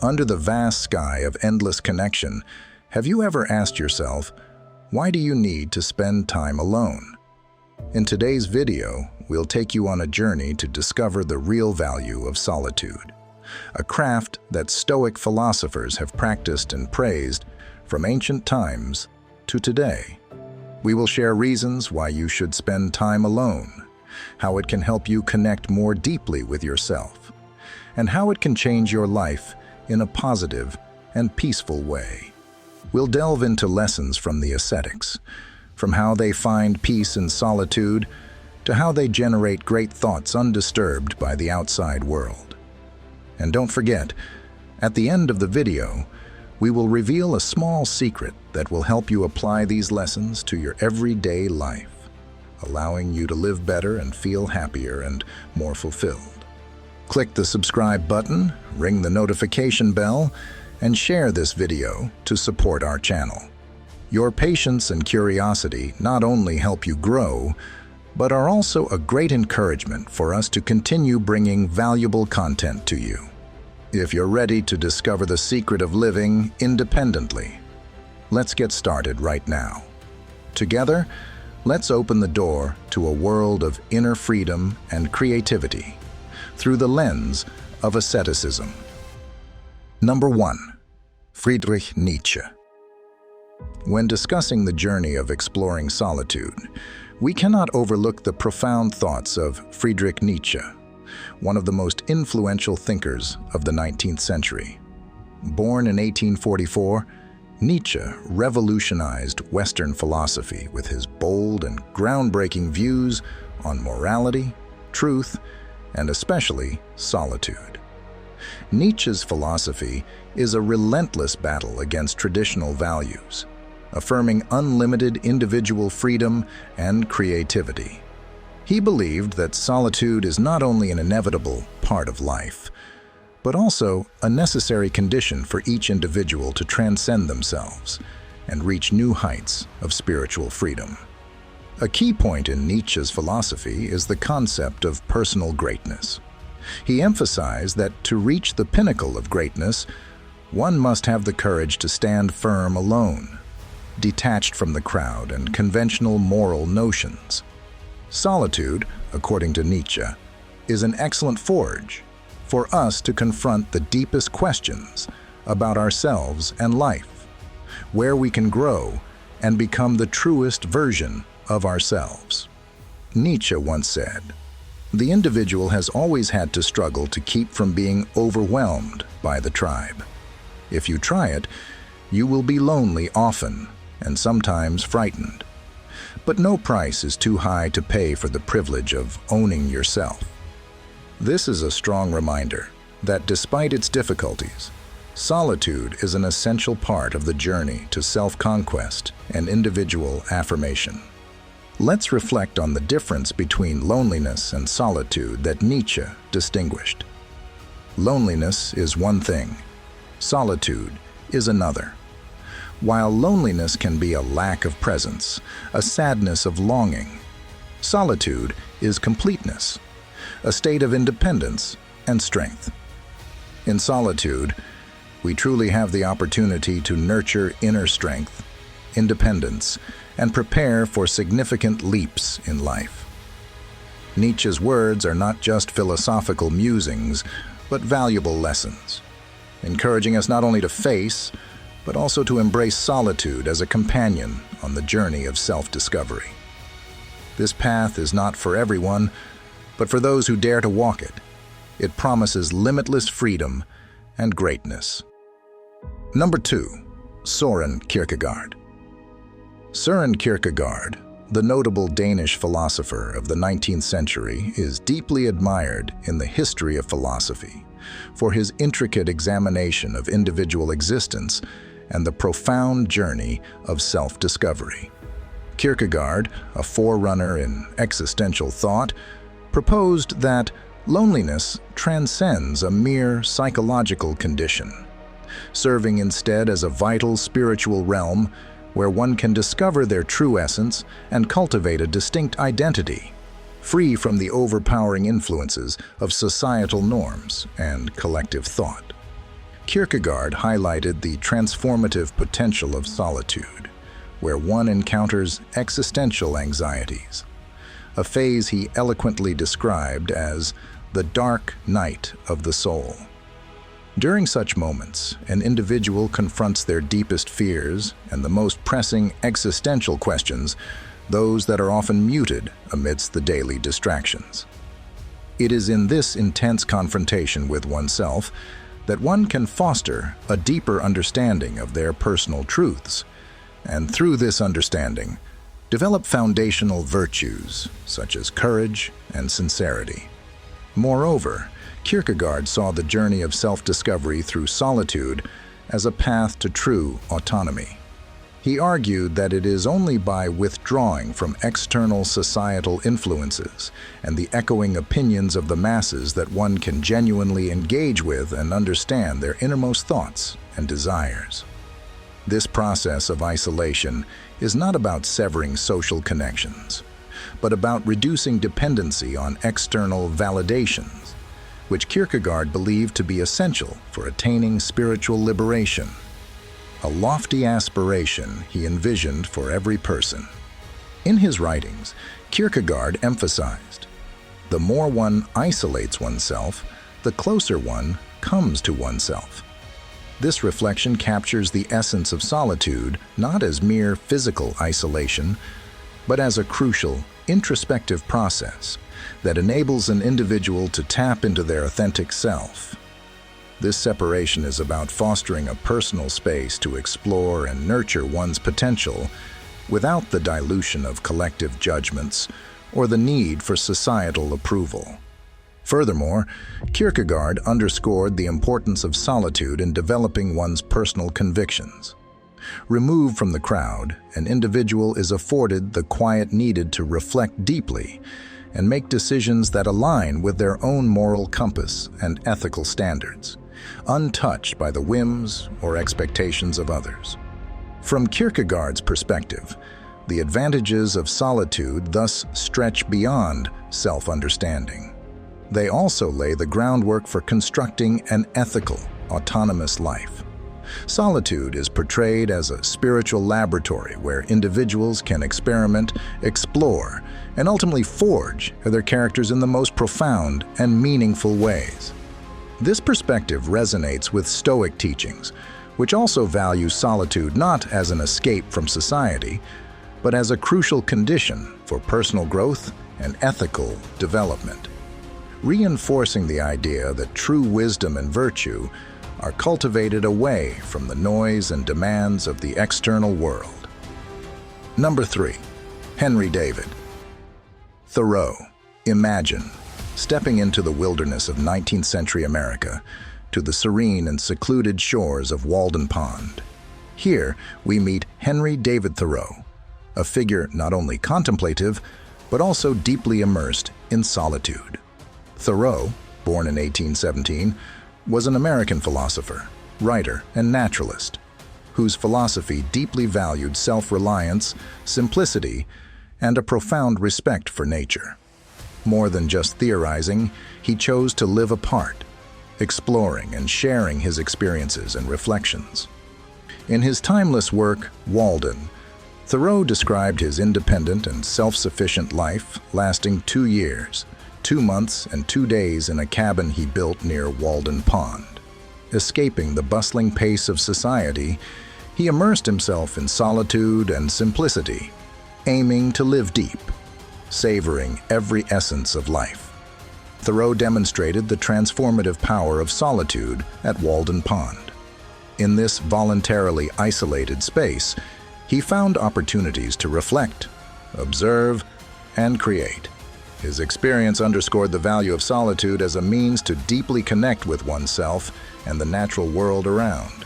Under the vast sky of endless connection, have you ever asked yourself, why do you need to spend time alone? In today's video, we'll take you on a journey to discover the real value of solitude, a craft that Stoic philosophers have practiced and praised from ancient times to today. We will share reasons why you should spend time alone, how it can help you connect more deeply with yourself, and how it can change your life in a positive and peaceful way. We'll delve into lessons from the ascetics, from how they find peace in solitude to how they generate great thoughts undisturbed by the outside world. And don't forget, at the end of the video, we will reveal a small secret that will help you apply these lessons to your everyday life, allowing you to live better and feel happier and more fulfilled. Click the subscribe button, ring the notification bell, and share this video to support our channel. Your patience and curiosity not only help you grow, but are also a great encouragement for us to continue bringing valuable content to you. If you're ready to discover the secret of living independently, let's get started right now. Together, let's open the door to a world of inner freedom and creativity through the lens of asceticism. Number 1. Friedrich Nietzsche. When discussing the journey of exploring solitude, we cannot overlook the profound thoughts of Friedrich Nietzsche, one of the most influential thinkers of the 19th century. Born in 1844, Nietzsche revolutionized Western philosophy with his bold and groundbreaking views on morality, truth, and especially solitude. Nietzsche's philosophy is a relentless battle against traditional values, affirming unlimited individual freedom and creativity. He believed that solitude is not only an inevitable part of life, but also a necessary condition for each individual to transcend themselves and reach new heights of spiritual freedom. A key point in Nietzsche's philosophy is the concept of personal greatness. He emphasized that to reach the pinnacle of greatness, one must have the courage to stand firm alone, detached from the crowd and conventional moral notions. Solitude, according to Nietzsche, is an excellent forge for us to confront the deepest questions about ourselves and life, where we can grow and become the truest version of ourselves. Nietzsche once said, "The individual has always had to struggle to keep from being overwhelmed by the tribe. If you try it, you will be lonely often and sometimes frightened. But no price is too high to pay for the privilege of owning yourself." This is a strong reminder that despite its difficulties, solitude is an essential part of the journey to self-conquest and individual affirmation. Let's reflect on the difference between loneliness and solitude that Nietzsche distinguished. Loneliness is one thing, solitude is another. While loneliness can be a lack of presence, a sadness of longing, solitude is completeness, a state of independence and strength. In solitude, we truly have the opportunity to nurture inner strength, independence, and prepare for significant leaps in life. Nietzsche's words are not just philosophical musings, but valuable lessons, encouraging us not only to face, but also to embrace solitude as a companion on the journey of self-discovery. This path is not for everyone, but for those who dare to walk it. It promises limitless freedom and greatness. Number 2. Soren Kierkegaard. Soren Kierkegaard, the notable Danish philosopher of the 19th century, is deeply admired in the history of philosophy for his intricate examination of individual existence and the profound journey of self-discovery. Kierkegaard, a forerunner in existential thought, proposed that loneliness transcends a mere psychological condition, serving instead as a vital spiritual realm where one can discover their true essence and cultivate a distinct identity, free from the overpowering influences of societal norms and collective thought. Kierkegaard highlighted the transformative potential of solitude, where one encounters existential anxieties, a phase he eloquently described as the dark night of the soul. During such moments, an individual confronts their deepest fears and the most pressing existential questions, those that are often muted amidst the daily distractions. It is in this intense confrontation with oneself that one can foster a deeper understanding of their personal truths, and through this understanding, develop foundational virtues such as courage and sincerity. Moreover, Kierkegaard saw the journey of self-discovery through solitude as a path to true autonomy. He argued that it is only by withdrawing from external societal influences and the echoing opinions of the masses that one can genuinely engage with and understand their innermost thoughts and desires. This process of isolation is not about severing social connections, but about reducing dependency on external validations, which Kierkegaard believed to be essential for attaining spiritual liberation, a lofty aspiration he envisioned for every person. In his writings, Kierkegaard emphasized, the more one isolates oneself, the closer one comes to oneself. This reflection captures the essence of solitude not as mere physical isolation, but as a crucial, introspective process that enables an individual to tap into their authentic self. This separation is about fostering a personal space to explore and nurture one's potential without the dilution of collective judgments or the need for societal approval. Furthermore, Kierkegaard underscored the importance of solitude in developing one's personal convictions. Removed from the crowd, an individual is afforded the quiet needed to reflect deeply and make decisions that align with their own moral compass and ethical standards, untouched by the whims or expectations of others. From Kierkegaard's perspective, the advantages of solitude thus stretch beyond self-understanding. They also lay the groundwork for constructing an ethical, autonomous life. Solitude is portrayed as a spiritual laboratory where individuals can experiment, explore, and ultimately forge their characters in the most profound and meaningful ways. This perspective resonates with Stoic teachings, which also value solitude not as an escape from society, but as a crucial condition for personal growth and ethical development, reinforcing the idea that true wisdom and virtue are cultivated away from the noise and demands of the external world. Number 3. Henry David Thoreau. Imagine stepping into the wilderness of 19th century America, to the serene and secluded shores of Walden Pond. Here, we meet Henry David Thoreau, a figure not only contemplative, but also deeply immersed in solitude. Thoreau, born in 1817, was an American philosopher, writer, and naturalist, whose philosophy deeply valued self-reliance, simplicity, and a profound respect for nature. More than just theorizing, he chose to live apart, exploring and sharing his experiences and reflections. In his timeless work, Walden, Thoreau described his independent and self-sufficient life lasting 2 years, 2 months and 2 days in a cabin he built near Walden Pond. Escaping the bustling pace of society, he immersed himself in solitude and simplicity, aiming to live deep, savoring every essence of life. Thoreau demonstrated the transformative power of solitude at Walden Pond. In this voluntarily isolated space, he found opportunities to reflect, observe, and create. His experience underscored the value of solitude as a means to deeply connect with oneself and the natural world around.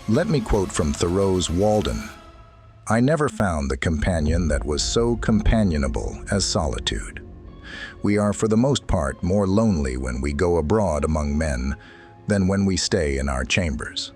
Let me quote from Thoreau's Walden. "I never found the companion that was so companionable as solitude. We are for the most part more lonely when we go abroad among men than when we stay in our chambers."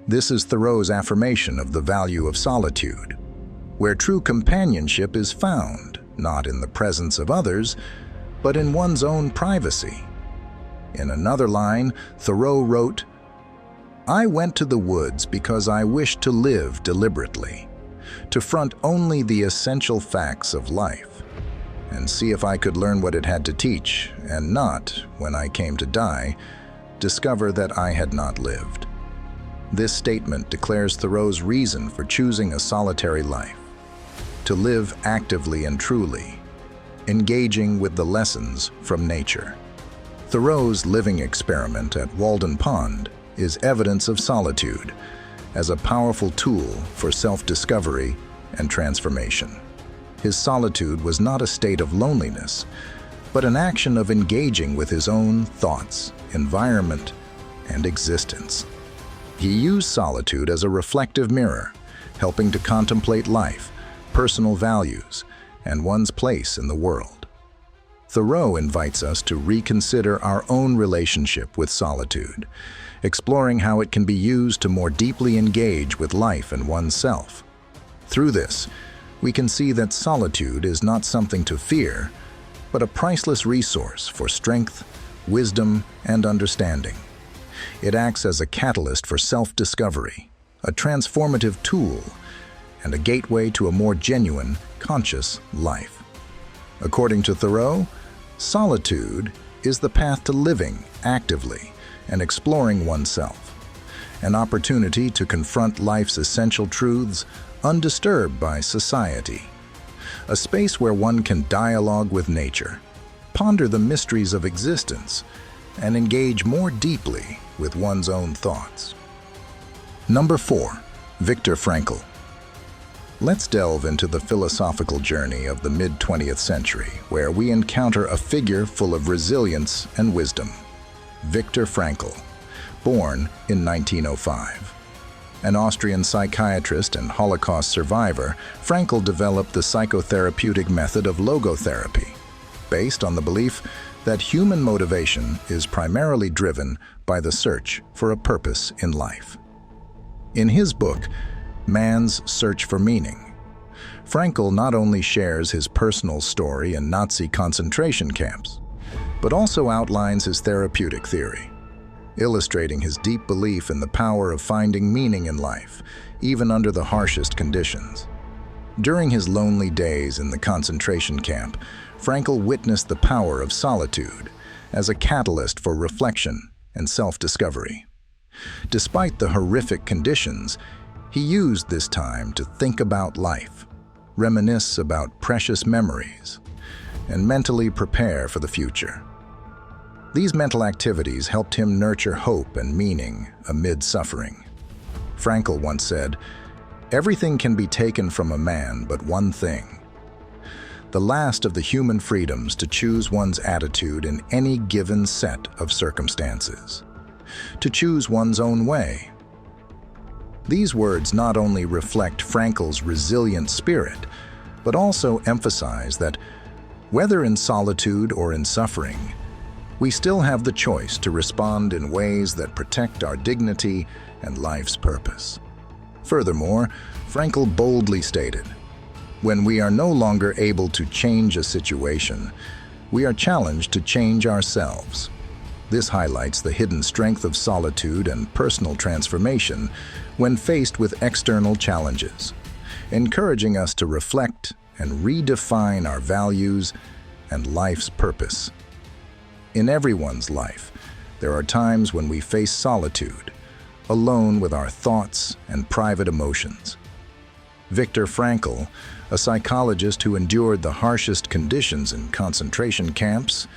This is Thoreau's affirmation of the value of solitude, where true companionship is found, not in the presence of others, but in one's own privacy. In another line, Thoreau wrote, I went to the woods because I wished to live deliberately, to front only the essential facts of life, and see if I could learn what it had to teach, and not, when I came to die, discover that I had not lived. This statement declares Thoreau's reason for choosing a solitary life: to live actively and truly, engaging with the lessons from nature. Thoreau's living experiment at Walden Pond is evidence of solitude as a powerful tool for self-discovery and transformation. His solitude was not a state of loneliness, but an action of engaging with his own thoughts, environment, and existence. He used solitude as a reflective mirror, helping to contemplate life, personal values, and one's place in the world. Thoreau invites us to reconsider our own relationship with solitude, exploring how it can be used to more deeply engage with life and oneself. Through this, we can see that solitude is not something to fear, but a priceless resource for strength, wisdom, and understanding. It acts as a catalyst for self-discovery, a transformative tool, and a gateway to a more genuine, conscious life. According to Thoreau, solitude is the path to living actively and exploring oneself, an opportunity to confront life's essential truths undisturbed by society, a space where one can dialogue with nature, ponder the mysteries of existence, and engage more deeply with one's own thoughts. Number 4. Viktor Frankl. Let's delve into the philosophical journey of the mid-20th century, where we encounter a figure full of resilience and wisdom. Viktor Frankl, born in 1905. An Austrian psychiatrist and Holocaust survivor, Frankl developed the psychotherapeutic method of logotherapy, based on the belief that human motivation is primarily driven by the search for a purpose in life. In his book, Man's Search for Meaning, Frankl not only shares his personal story in Nazi concentration camps, but also outlines his therapeutic theory, illustrating his deep belief in the power of finding meaning in life, even under the harshest conditions. During his lonely days in the concentration camp, Frankl witnessed the power of solitude as a catalyst for reflection and self-discovery. Despite the horrific conditions, he used this time to think about life, reminisce about precious memories, and mentally prepare for the future. These mental activities helped him nurture hope and meaning amid suffering. Frankl once said, "Everything can be taken from a man but one thing: the last of the human freedoms to choose one's attitude in any given set of circumstances, to choose one's own way." These words not only reflect Frankl's resilient spirit, but also emphasize that, whether in solitude or in suffering, we still have the choice to respond in ways that protect our dignity and life's purpose. Furthermore, Frankl boldly stated, "When we are no longer able to change a situation, we are challenged to change ourselves." This highlights the hidden strength of solitude and personal transformation when faced with external challenges, encouraging us to reflect and redefine our values and life's purpose. In everyone's life, there are times when we face solitude, alone with our thoughts and private emotions. Viktor Frankl, a psychologist who endured the harshest conditions in concentration camps,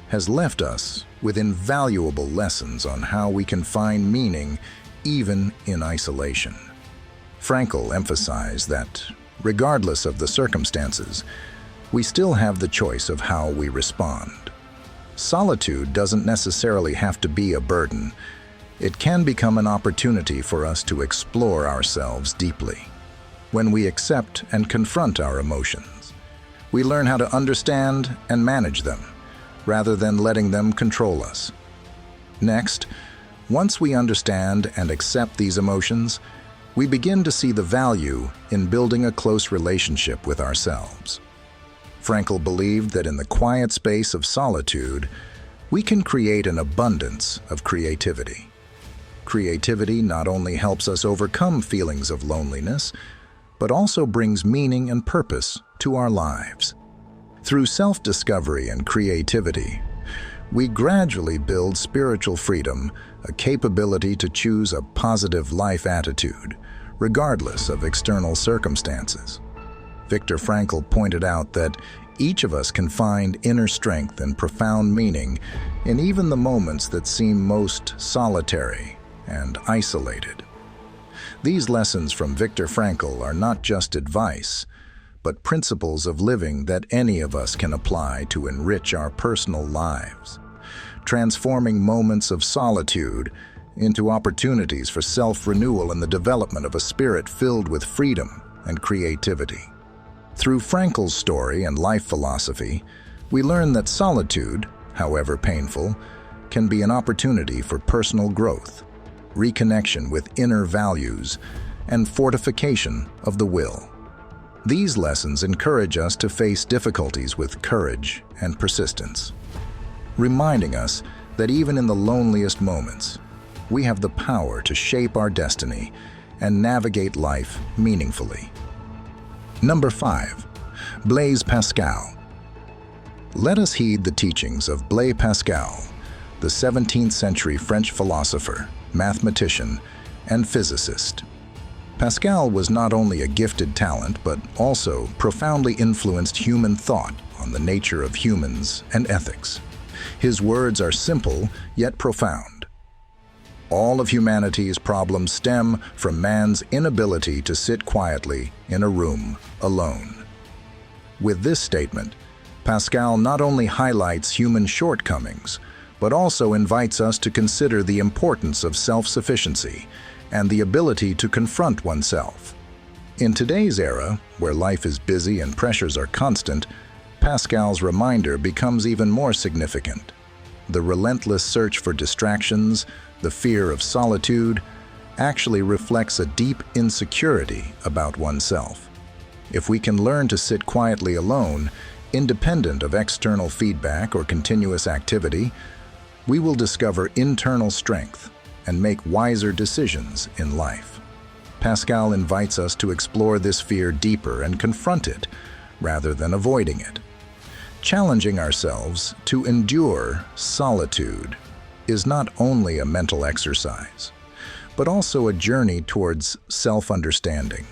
has left us with invaluable lessons on how we can find meaning even in isolation. Frankl emphasized that, regardless of the circumstances, we still have the choice of how we respond. Solitude doesn't necessarily have to be a burden. It can become an opportunity for us to explore ourselves deeply. When we accept and confront our emotions, we learn how to understand and manage them, rather than letting them control us. Next, once we understand and accept these emotions, we begin to see the value in building a close relationship with ourselves. Frankl believed that in the quiet space of solitude, we can create an abundance of creativity. Creativity not only helps us overcome feelings of loneliness, but also brings meaning and purpose to our lives. Through self-discovery and creativity, we gradually build spiritual freedom, a capability to choose a positive life attitude, regardless of external circumstances. Viktor Frankl pointed out that each of us can find inner strength and profound meaning in even the moments that seem most solitary and isolated. These lessons from Viktor Frankl are not just advice, but principles of living that any of us can apply to enrich our personal lives, transforming moments of solitude into opportunities for self-renewal and the development of a spirit filled with freedom and creativity. Through Frankl's story and life philosophy, we learn that solitude, however painful, can be an opportunity for personal growth, reconnection with inner values, and fortification of the will. These lessons encourage us to face difficulties with courage and persistence, reminding us that even in the loneliest moments, we have the power to shape our destiny and navigate life meaningfully. Number 5. Blaise Pascal. Let us heed the teachings of Blaise Pascal, the 17th century French philosopher, mathematician, and physicist. Pascal was not only a gifted talent, but also profoundly influenced human thought on the nature of humans and ethics. His words are simple, yet profound. All of humanity's problems stem from man's inability to sit quietly in a room alone. With this statement, Pascal not only highlights human shortcomings, but also invites us to consider the importance of self-sufficiency and the ability to confront oneself. In today's era, where life is busy and pressures are constant, Pascal's reminder becomes even more significant. The relentless search for distractions, the fear of solitude, actually reflects a deep insecurity about oneself. If we can learn to sit quietly alone, independent of external feedback or continuous activity, we will discover internal strength and make wiser decisions in life. Pascal invites us to explore this fear deeper and confront it, rather than avoiding it. Challenging ourselves to endure solitude is not only a mental exercise, but also a journey towards self-understanding.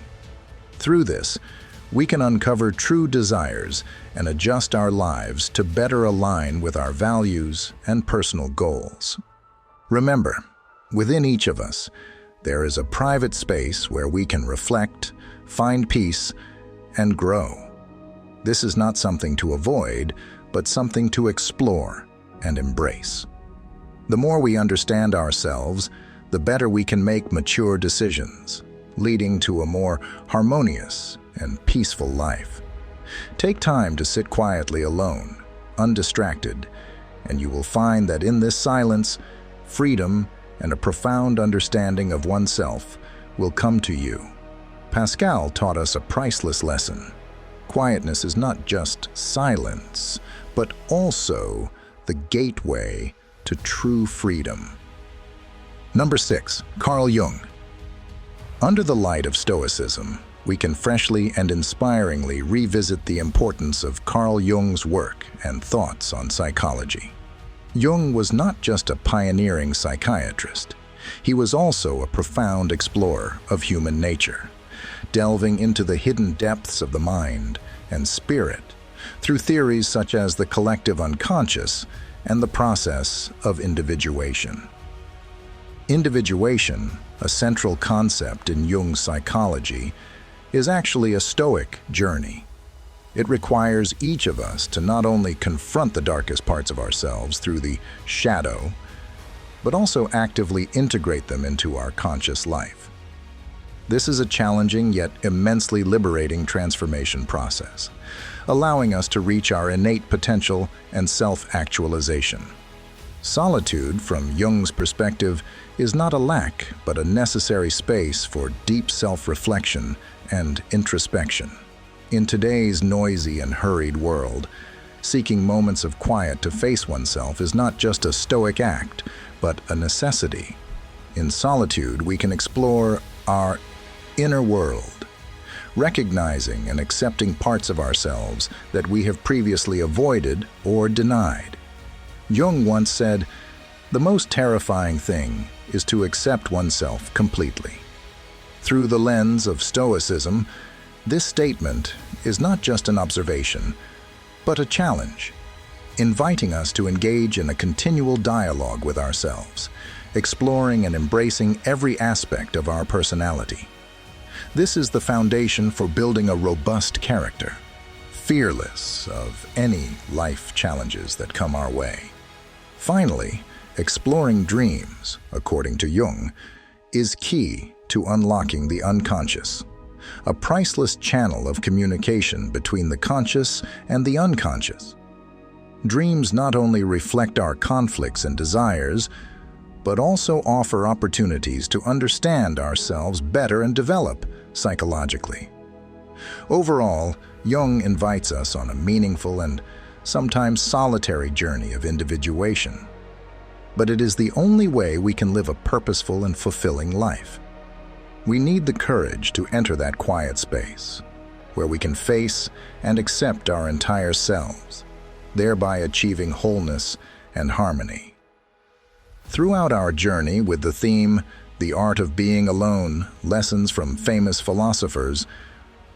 Through this, we can uncover true desires and adjust our lives to better align with our values and personal goals. Remember, within each of us, there is a private space where we can reflect, find peace, and grow. This is not something to avoid, but something to explore and embrace. The more we understand ourselves, the better we can make mature decisions, leading to a more harmonious and peaceful life. Take time to sit quietly alone, undistracted, and you will find that in this silence, freedom and a profound understanding of oneself will come to you. Pascal taught us a priceless lesson. Quietness is not just silence, but also the gateway to true freedom. Number 6. Carl Jung. Under the light of Stoicism, we can freshly and inspiringly revisit the importance of Carl Jung's work and thoughts on psychology. Jung was not just a pioneering psychiatrist. He was also a profound explorer of human nature, delving into the hidden depths of the mind and spirit through theories such as the collective unconscious and the process of individuation. Individuation, a central concept in Jung's psychology, is actually a Stoic journey. It requires each of us to not only confront the darkest parts of ourselves through the shadow, but also actively integrate them into our conscious life. This is a challenging yet immensely liberating transformation process, allowing us to reach our innate potential and self-actualization. Solitude, from Jung's perspective, is not a lack, but a necessary space for deep self-reflection and introspection. In today's noisy and hurried world, seeking moments of quiet to face oneself is not just a Stoic act, but a necessity. In solitude, we can explore our inner world, recognizing and accepting parts of ourselves that we have previously avoided or denied. Jung once said, "The most terrifying thing is to accept oneself completely." Through the lens of Stoicism, this statement is not just an observation, but a challenge, inviting us to engage in a continual dialogue with ourselves, exploring and embracing every aspect of our personality. This is the foundation for building a robust character, fearless of any life challenges that come our way. Finally, exploring dreams, according to Jung, is key to unlocking the unconscious, a priceless channel of communication between the conscious and the unconscious. Dreams not only reflect our conflicts and desires, but also offer opportunities to understand ourselves better and develop psychologically. Overall, Jung invites us on a meaningful and sometimes solitary journey of individuation. But it is the only way we can live a purposeful and fulfilling life. We need the courage to enter that quiet space, where we can face and accept our entire selves, thereby achieving wholeness and harmony. Throughout our journey with the theme, The Art of Being Alone, Lessons from Famous Philosophers,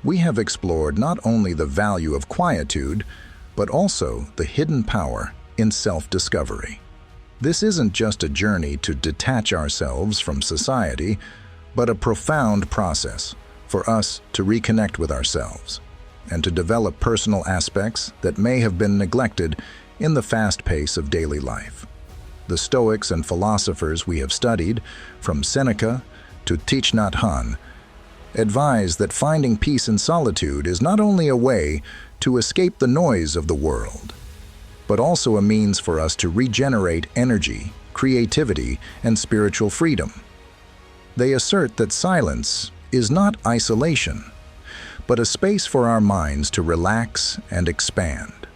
we have explored not only the value of quietude, but also the hidden power in self-discovery. This isn't just a journey to detach ourselves from society, but a profound process for us to reconnect with ourselves and to develop personal aspects that may have been neglected in the fast pace of daily life. The Stoics and philosophers we have studied, from Seneca to Thich Nhat Hanh, advise that finding peace in solitude is not only a way to escape the noise of the world, but also a means for us to regenerate energy, creativity, and spiritual freedom. They assert that silence is not isolation, but a space for our minds to relax and expand.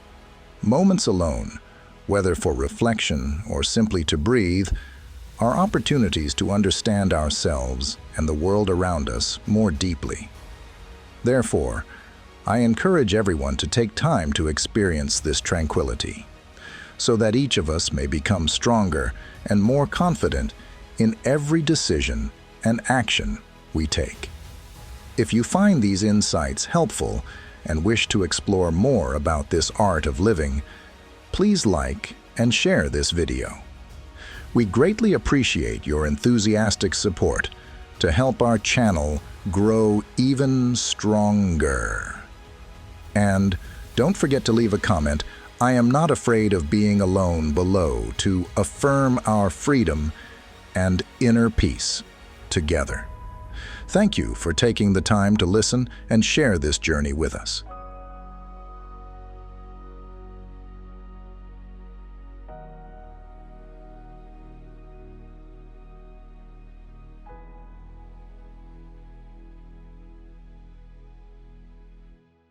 Moments alone, whether for reflection or simply to breathe, are opportunities to understand ourselves and the world around us more deeply. Therefore, I encourage everyone to take time to experience this tranquility, so that each of us may become stronger and more confident in every decision and action we take. If you find these insights helpful and wish to explore more about this art of living, please like and share this video. We greatly appreciate your enthusiastic support to help our channel grow even stronger. And don't forget to leave a comment, "I am not afraid of being alone," below to affirm our freedom and inner peace together. Thank you for taking the time to listen and share this journey with us.